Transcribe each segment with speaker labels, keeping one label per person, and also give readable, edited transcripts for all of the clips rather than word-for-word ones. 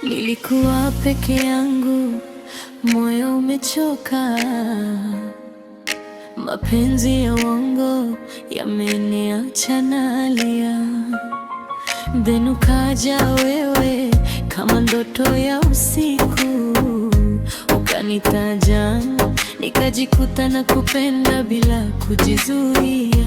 Speaker 1: Nilikuwa peke yangu, moyo umechoka, mapenzi ya uongo yameniacha nalia. Then ukaja wewe kama ndoto ya usiku, ukanitaja, nikajikuta na kupenda bila kujizuia.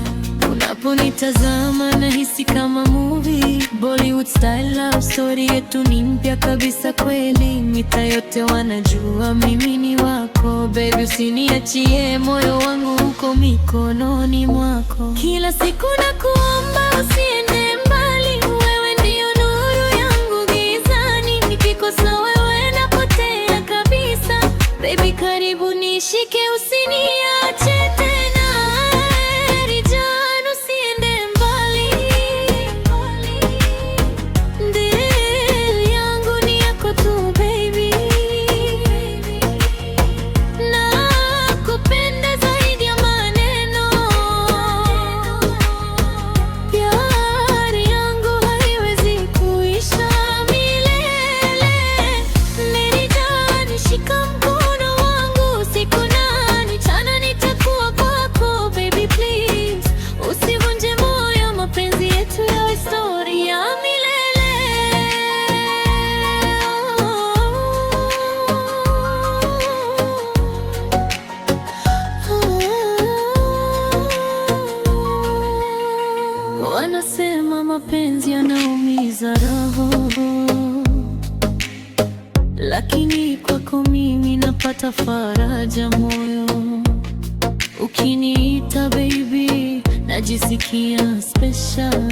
Speaker 1: Unaponitazama nahisi kama movie, Bollywood style love story yetu ni mpya kabisa kweli. Mita yote wanajua mimi ni wako, baby usiniachie, moyo wangu uko mikononi mwako. Kila siku nakuomba usiende mbali, wewe ndio nuru yangu gizani, nikikosa wewe napotea kabisa. Baby karibu nishike, usiniache tena. Wanasema mapenzi yanaumiza roho, lakini kwako mimi napata faraja moyo. Ukiniita baby najisikia special,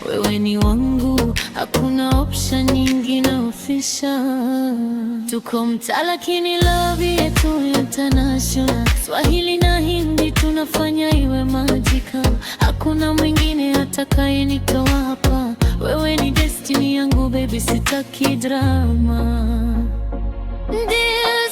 Speaker 1: wewe ni wangu, hakuna option nyingine official. Tuko mtaa lakini love yetu international, Swahili na Hindi tunafanya iwe magical. Hakuna mwingine atakayenitoa hapa, wewe ni destiny yangu baby, sitaki drama. Ndio